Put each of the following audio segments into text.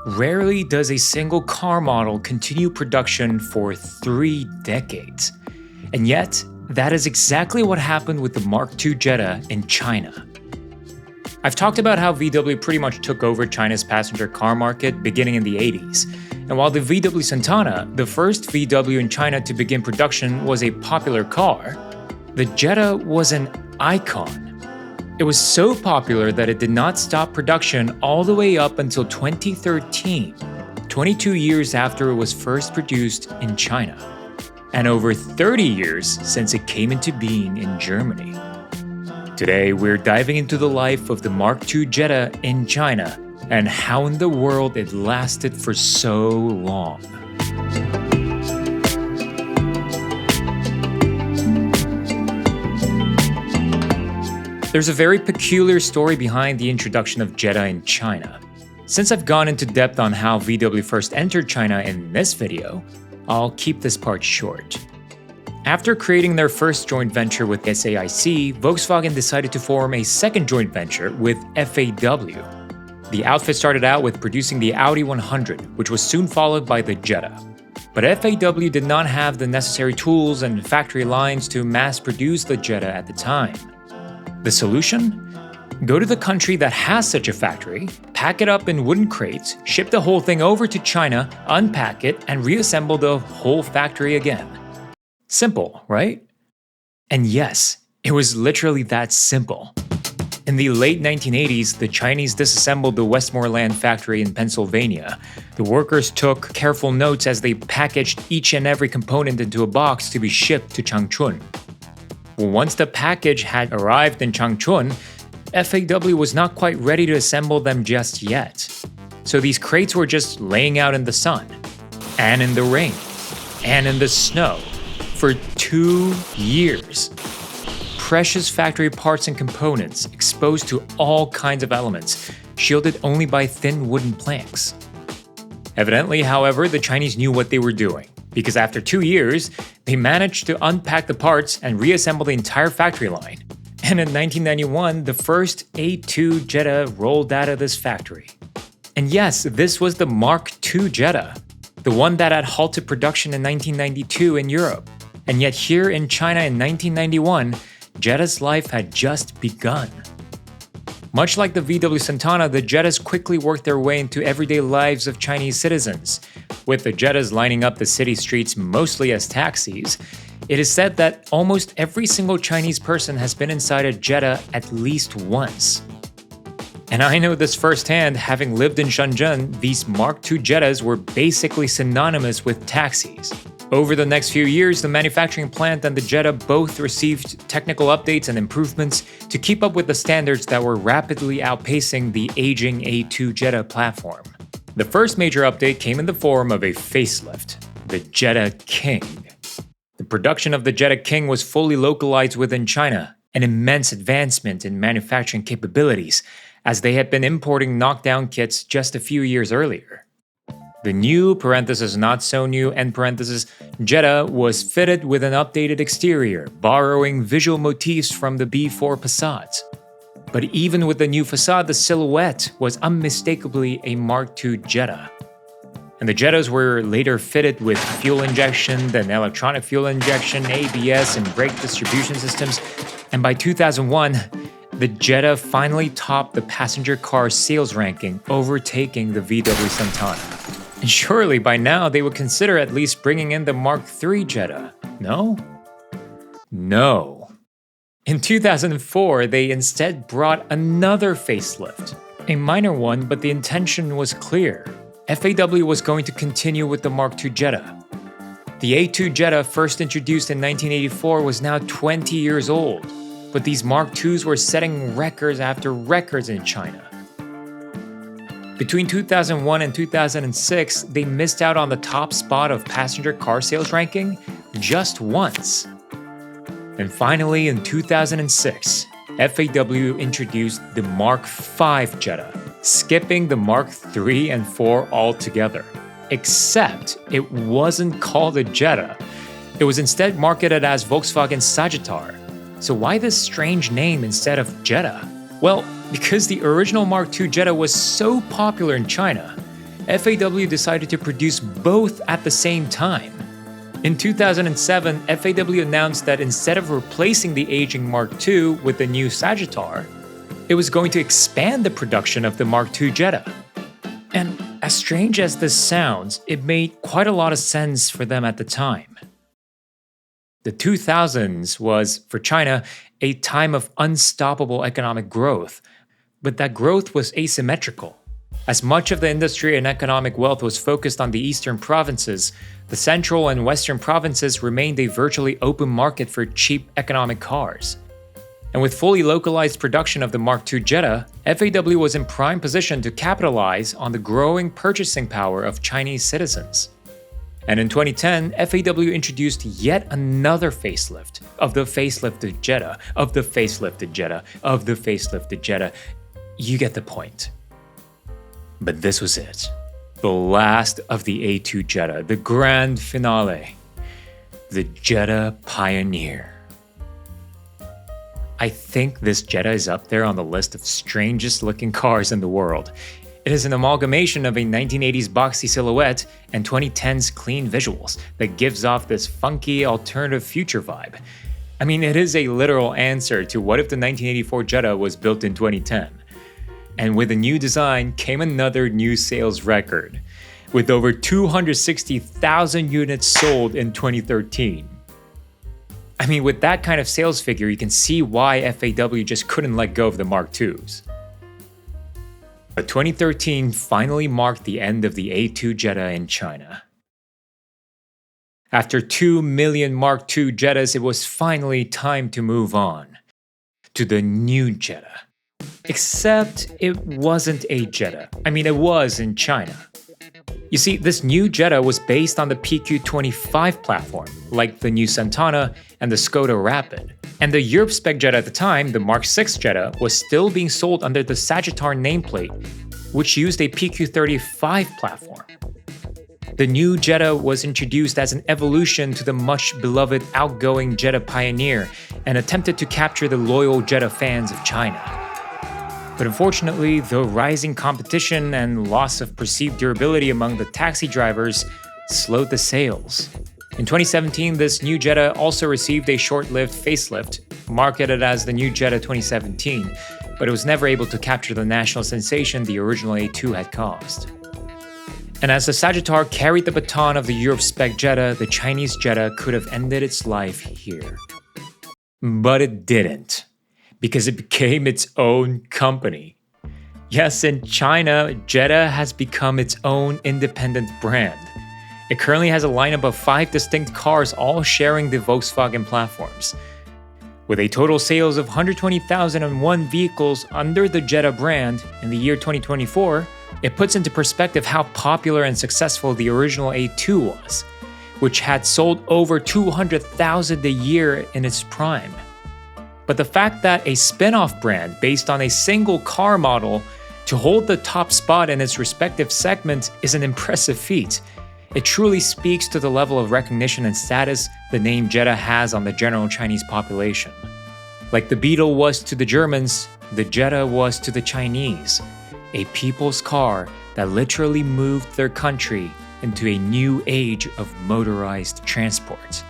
Rarely does a single car model continue production for 3 decades. And yet, that is exactly what happened with the Mark II Jetta in China. I've talked about how VW pretty much took over China's passenger car market beginning in the 80s. And while the VW Santana, the first VW in China to begin production, was a popular car, the Jetta was an icon. It was so popular that it did not stop production all the way up until 2013, 22 years after it was first produced in China, and over 30 years since it came into being in Germany. Today, we're diving into the life of the Mark II Jetta in China and how in the world it lasted for so long. There's a very peculiar story behind the introduction of Jetta in China. Since I've gone into depth on how VW first entered China in this video, I'll keep this part short. After creating their first joint venture with SAIC, Volkswagen decided to form a second joint venture with FAW. The outfit started out with producing the Audi 100, which was soon followed by the Jetta. But FAW did not have the necessary tools and factory lines to mass produce the Jetta at the time. The solution? Go to the country that has such a factory, pack it up in wooden crates, ship the whole thing over to China, unpack it, and reassemble the whole factory again. Simple, right? And yes, it was literally that simple. In the late 1980s, the Chinese disassembled the Westmoreland factory in Pennsylvania. The workers took careful notes as they packaged each and every component into a box to be shipped to Changchun. Well, once the package had arrived in Changchun, FAW was not quite ready to assemble them just yet. So these crates were just laying out in the sun, and in the rain, and in the snow, for 2 years. Precious factory parts and components exposed to all kinds of elements, shielded only by thin wooden planks. Evidently, however, the Chinese knew what they were doing, because after 2 years, they managed to unpack the parts and reassemble the entire factory line. And in 1991, the first A2 Jetta rolled out of this factory. And yes, this was the Mark II Jetta, the one that had halted production in 1992 in Europe. And yet here in China in 1991, Jetta's life had just begun. Much like the VW Santana, the Jettas quickly worked their way into everyday lives of Chinese citizens. With the Jettas lining up the city streets mostly as taxis, it is said that almost every single Chinese person has been inside a Jetta at least once. And I know this firsthand, having lived in Shenzhen, these Mark II Jettas were basically synonymous with taxis. Over the next few years, the manufacturing plant and the Jetta both received technical updates and improvements to keep up with the standards that were rapidly outpacing the aging A2 Jetta platform. The first major update came in the form of a facelift, the Jetta King. The production of the Jetta King was fully localized within China, an immense advancement in manufacturing capabilities, as they had been importing knockdown kits just a few years earlier. The new (not so new) Jetta was fitted with an updated exterior, borrowing visual motifs from the B4 Passats. But even with the new facade, the silhouette was unmistakably a Mark II Jetta. And the Jettas were later fitted with fuel injection, then electronic fuel injection, ABS, and brake distribution systems. And by 2001, the Jetta finally topped the passenger car sales ranking, overtaking the VW Santana. And surely by now they would consider at least bringing in the Mark III Jetta, no? No. In 2004, they instead brought another facelift. A minor one, but the intention was clear. FAW was going to continue with the Mark II Jetta. The A2 Jetta, first introduced in 1984, was now 20 years old, but these Mark IIs were setting records after records in China. Between 2001 and 2006, they missed out on the top spot of passenger car sales ranking just once. And finally, in 2006, FAW introduced the Mark V Jetta, skipping the Mark III and IV altogether. Except it wasn't called a Jetta. It was instead marketed as Volkswagen Sagittar. So why this strange name instead of Jetta? Well, because the original Mark II Jetta was so popular in China, FAW decided to produce both at the same time. In 2007, FAW announced that instead of replacing the aging Mark II with the new Sagittar, it was going to expand the production of the Mark II Jetta. And as strange as this sounds, it made quite a lot of sense for them at the time. The 2000s was, for China, a time of unstoppable economic growth, but that growth was asymmetrical. As much of the industry and economic wealth was focused on the eastern provinces, the central and western provinces remained a virtually open market for cheap economic cars. And with fully localized production of the Mark II Jetta, FAW was in prime position to capitalize on the growing purchasing power of Chinese citizens. And in 2010, FAW introduced yet another facelift of the facelifted Jetta, of the facelifted Jetta, of the facelifted Jetta. You get the point. But this was it. The last of the A2 Jetta, the grand finale. The Jetta Pioneer. I think this Jetta is up there on the list of strangest looking cars in the world. It is an amalgamation of a 1980s boxy silhouette and 2010's clean visuals that gives off this funky alternative future vibe. I mean, it is a literal answer to what if the 1984 Jetta was built in 2010. And with the new design came another new sales record, with over 260,000 units sold in 2013. I mean, with that kind of sales figure, you can see why FAW just couldn't let go of the Mark IIs. But 2013 finally marked the end of the A2 Jetta in China. After 2 million Mark II Jettas, it was finally time to move on to the new Jetta. Except it wasn't a Jetta. I mean, it was in China. You see, this new Jetta was based on the PQ25 platform, like the new Santana and the Skoda Rapid. And the Europe spec Jetta at the time, the Mark VI Jetta, was still being sold under the Sagittar nameplate, which used a PQ35 platform. The new Jetta was introduced as an evolution to the much-beloved outgoing Jetta Pioneer and attempted to capture the loyal Jetta fans of China. But unfortunately, the rising competition and loss of perceived durability among the taxi drivers slowed the sales. In 2017, this new Jetta also received a short-lived facelift, marketed as the new Jetta 2017, but it was never able to capture the national sensation the original A2 had caused. And as the Sagittar carried the baton of the Europe spec Jetta, the Chinese Jetta could have ended its life here. But it didn't, because it became its own company. Yes, in China, Jetta has become its own independent brand. It currently has a lineup of 5 distinct cars, all sharing the Volkswagen platforms. With a total sales of 120,001 vehicles under the Jetta brand in the year 2024, it puts into perspective how popular and successful the original A2 was, which had sold over 200,000 a year in its prime. But the fact that a spin-off brand based on a single car model to hold the top spot in its respective segment is an impressive feat. It truly speaks to the level of recognition and status the name Jetta has on the general Chinese population. Like the Beetle was to the Germans, the Jetta was to the Chinese, a people's car that literally moved their country into a new age of motorized transport.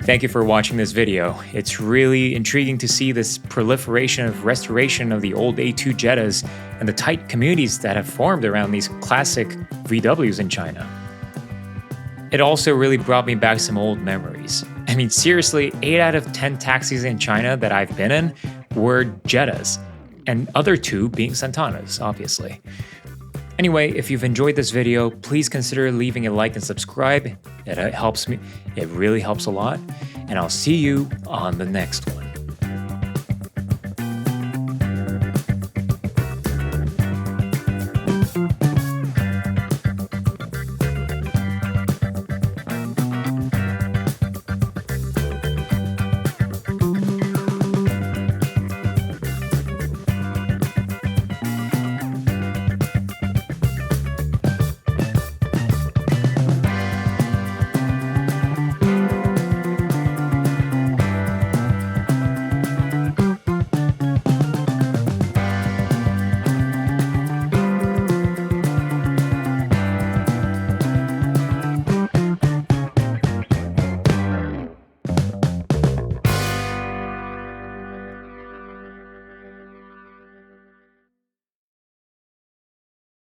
Thank you for watching this video. It's really intriguing to see this proliferation of restoration of the old A2 Jettas and the tight communities that have formed around these classic VWs in China. It also really brought me back some old memories. I mean, seriously, 8 out of 10 taxis in China that I've been in were Jettas, and other 2 being Santanas, obviously. Anyway, if you've enjoyed this video, please consider leaving a like and subscribe. It helps me. It really helps a lot. And I'll see you on the next one.